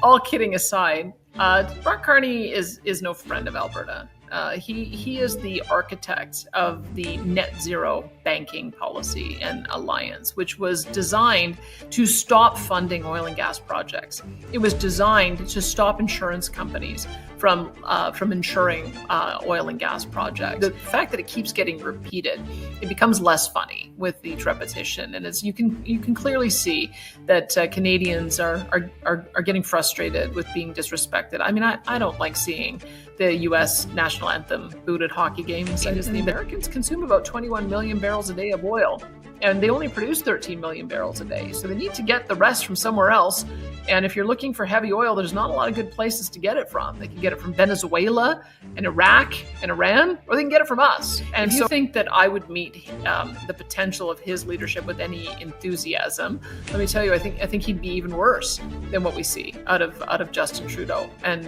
all kidding aside, Brock Carney is no friend of Alberta. He is the architect of the net zero banking policy and alliance, which was designed to stop funding oil and gas projects. It was designed to stop insurance companies from insuring oil and gas projects. The fact that it keeps getting repeated, it becomes less funny with each repetition, and as you can clearly see that Canadians are getting frustrated with being disrespected. I mean, I don't like seeing the U.S. national anthem booed at hockey games. The Americans consume about 21 million barrels a day of oil, and they only produce 13 million barrels a day. So they need to get the rest from somewhere else. And if you're looking for heavy oil, there's not a lot of good places to get it from. They can get it from Venezuela and Iraq and Iran, or they can get it from us. And if you think that I would meet the potential of his leadership with any enthusiasm, let me tell you, I think he'd be even worse than what we see out of Justin Trudeau and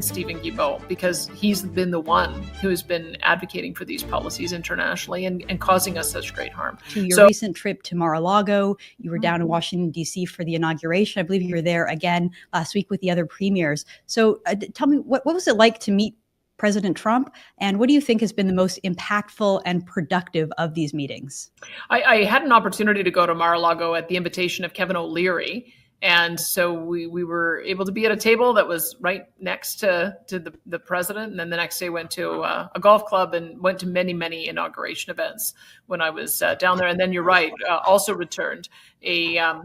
Stephen Guilbeault, because he's been the one who has been advocating for these policies internationally and causing us such great harm. To your recent trip to Mar-a-Lago, you were down in Washington, D.C. for the inauguration. I believe you were there again last week with the other premiers. So tell me, what was it like to meet President Trump? And what do you think has been the most impactful and productive of these meetings? I had an opportunity to go to Mar-a-Lago at the invitation of Kevin O'Leary. And so we were able to be at a table that was right next to the president. And then the next day went to a golf club and went to many inauguration events when I was down there. And then you're right, also returned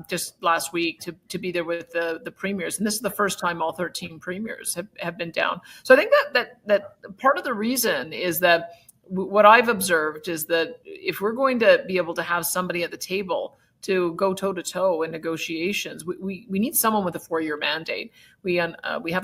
just last week to be there with the premiers. And this is the first time all 13 premiers have been down. So I think that part of the reason is that what I've observed is that if we're going to be able to have somebody at the table to go toe-to-toe in negotiations, we need someone with a 4-year mandate. We have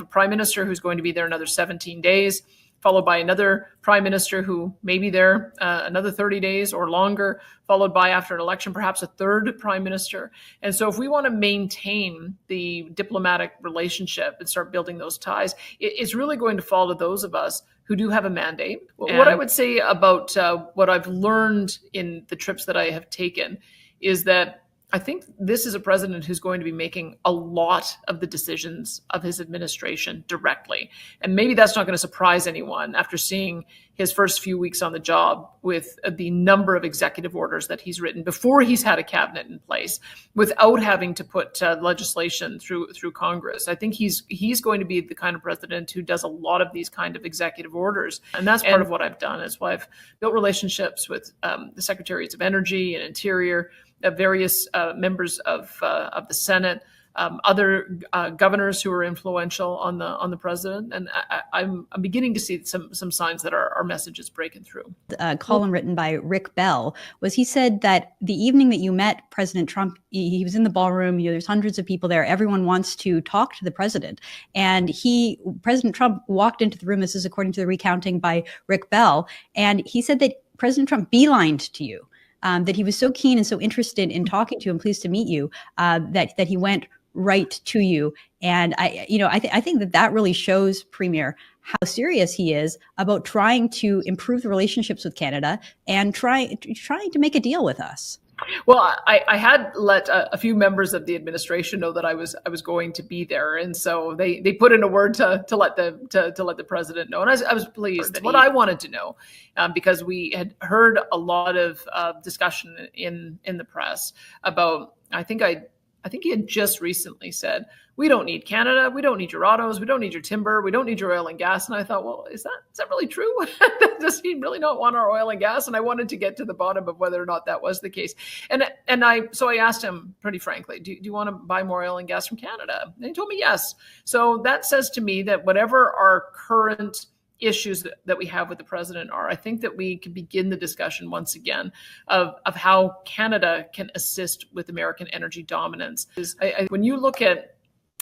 a prime minister who's going to be there another 17 days, followed by another prime minister who may be there another 30 days or longer, followed by, after an election, perhaps a third prime minister. And so if we want to maintain the diplomatic relationship and start building those ties, it's really going to fall to those of us who do have a mandate. What I would say about what I've learned in the trips that I have taken is that I think this is a president who's going to be making a lot of the decisions of his administration directly. And maybe that's not going to surprise anyone after seeing his first few weeks on the job with the number of executive orders that he's written before he's had a cabinet in place without having to put legislation through Congress. I think he's going to be the kind of president who does a lot of these kind of executive orders. And that's part of what I've done is why I've built relationships with the secretaries of Energy and Interior, various members of the Senate, other governors who are influential on the president, and I'm beginning to see some signs that our message is breaking through. A column written by Rick Bell he said that the evening that you met President Trump, he was in the ballroom. There's hundreds of people there. Everyone wants to talk to the president, and President Trump walked into the room. This is according to the recounting by Rick Bell, and he said that President Trump beelined to you. That he was so keen and so interested in talking to you and pleased to meet you, that he went right to you. And I think that really shows, Premier, how serious he is about trying to improve the relationships with Canada and trying to make a deal with us. Well, I had let a few members of the administration know that I was going to be there, and so they put in a word to let the president know, and I was pleased. What I wanted to know, because we had heard a lot of discussion in the press about, I think he had just recently said, we don't need Canada, we don't need your autos, we don't need your timber, we don't need your oil and gas. And I thought, well, is that really true? Does he really not want our oil and gas? And I wanted to get to the bottom of whether or not that was the case. So I asked him pretty frankly, do you want to buy more oil and gas from Canada? And he told me yes. So that says to me that whatever our current issues that we have with the president are, I think that we can begin the discussion once again of how Canada can assist with American energy dominance. When you look at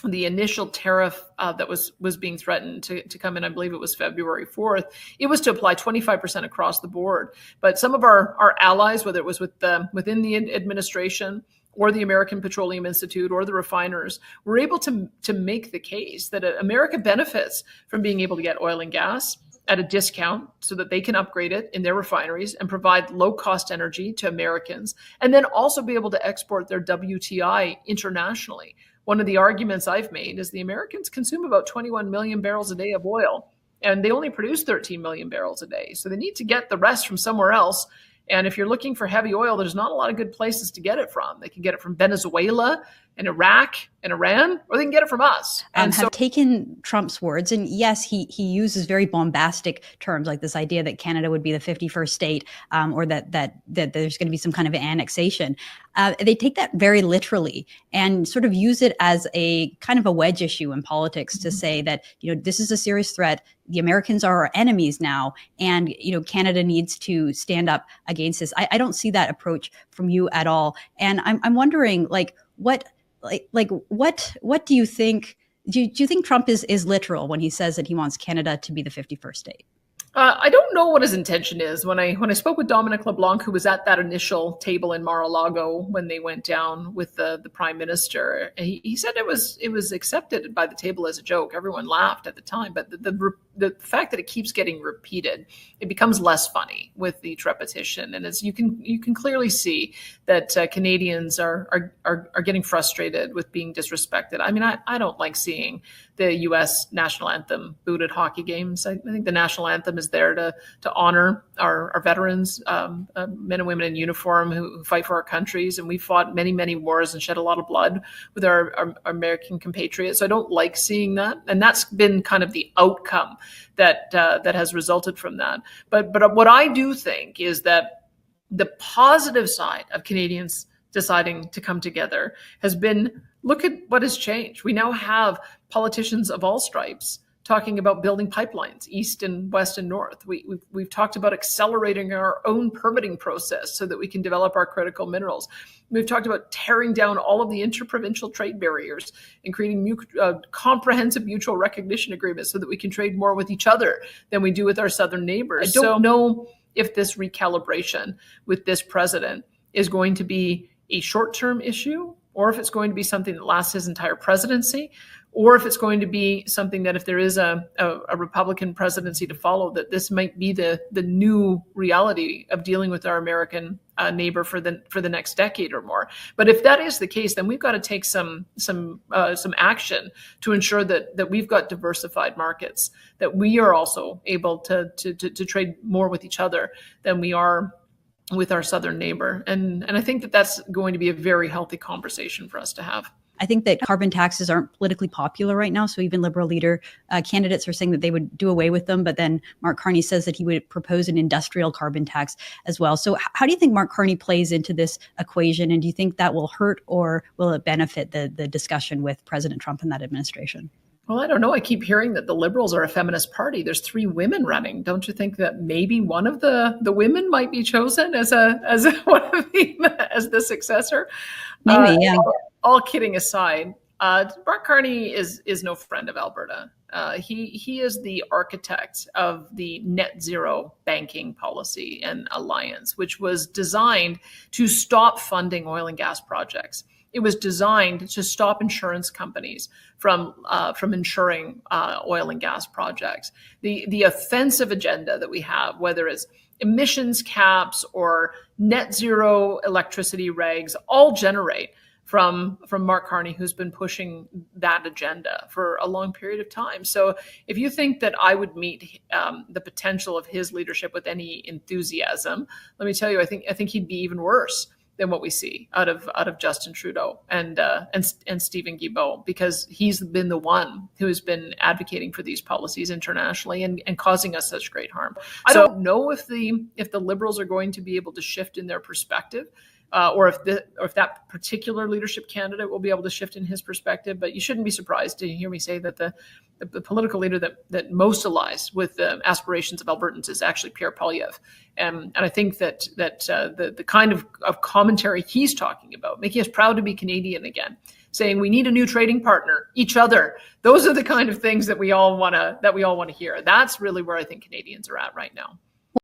the initial tariff that was being threatened to come in, I believe it was February 4th, it was to apply 25% across the board. But some of our allies, whether it was within the administration or the American Petroleum Institute or the refiners, were able to make the case that America benefits from being able to get oil and gas at a discount so that they can upgrade it in their refineries and provide low-cost energy to Americans, and then also be able to export their WTI internationally. one of the arguments I've made is the Americans consume about 21 million barrels a day of oil, and they only produce 13 million barrels a day. So they need to get the rest from somewhere else. And if you're looking for heavy oil, there's not a lot of good places to get it from. They can get it from Venezuela and Iraq and Iran, or they can get it from us. And have taken Trump's words, and yes, he uses very bombastic terms like this idea that Canada would be the 51st state, or that there's going to be some kind of annexation. They take that very literally and sort of use it as a kind of a wedge issue in politics to say that, this is a serious threat. The Americans are our enemies now, and Canada needs to stand up against this. I don't see that approach from you at all, and I'm wondering, what do you think? Do you think Trump is literal when he says that he wants Canada to be the 51st state? I don't know what his intention is. When I spoke with Dominic LeBlanc, who was at that initial table in Mar-a-Lago when they went down with the prime minister, he said it was accepted by the table as a joke. Everyone laughed at the time, but the fact that it keeps getting repeated, it becomes less funny with each repetition. And as you can clearly see that Canadians are getting frustrated with being disrespected. I mean, I don't like seeing the U.S. national anthem booed at hockey games. I think the national anthem is there to honor our veterans, men and women in uniform who fight for our countries. And we fought many, many wars and shed a lot of blood with our American compatriots. So I don't like seeing that. And that's been kind of the outcome that has resulted from that. But what I do think is that the positive side of Canadians deciding to come together has been, look at what has changed. We now have politicians of all stripes talking about building pipelines, east and west and north. We've talked about accelerating our own permitting process so that we can develop our critical minerals. We've talked about tearing down all of the interprovincial trade barriers and creating comprehensive mutual recognition agreements so that we can trade more with each other than we do with our southern neighbors. I don't know if this recalibration with this president is going to be a short-term issue, or if it's going to be something that lasts his entire presidency, or if it's going to be something that if there is a Republican presidency to follow, that this might be the new reality of dealing with our American neighbor for the next decade or more. But if that is the case, then we've got to take some action to ensure that we've got diversified markets, that we are also able to trade more with each other than we are with our southern neighbor. And I think that that's going to be a very healthy conversation for us to have. I think that carbon taxes aren't politically popular right now. So even Liberal leader candidates are saying that they would do away with them. But then Mark Carney says that he would propose an industrial carbon tax as well. So how do you think Mark Carney plays into this equation? And do you think that will hurt or will it benefit the discussion with President Trump and that administration? Well, I don't know. I keep hearing that the Liberals are a feminist party. There's 3 women running. Don't you think that maybe one of the women might be chosen as the successor? Maybe, yeah. All kidding aside, Mark Carney is no friend of Alberta. He is the architect of the net zero banking policy and alliance, which was designed to stop funding oil and gas projects. It was designed to stop insurance companies from insuring oil and gas projects. The offensive agenda that we have, whether it's emissions caps or net zero electricity regs, all generate from Mark Carney, who's been pushing that agenda for a long period of time. So if you think that I would meet the potential of his leadership with any enthusiasm, let me tell you, I think he'd be even worse than what we see out of Justin Trudeau and Stephen Guilbeault, because he's been the one who has been advocating for these policies internationally and causing us such great harm. I don't know if the Liberals are going to be able to shift in their perspective, or if that particular leadership candidate will be able to shift in his perspective. But you shouldn't be surprised to hear me say that the political leader that most aligns with the aspirations of Albertans is actually Pierre Poilievre. And I think that the kind of commentary he's talking about, making us proud to be Canadian again, saying we need a new trading partner, each other. Those are the kind of things that we all want to hear. That's really where I think Canadians are at right now.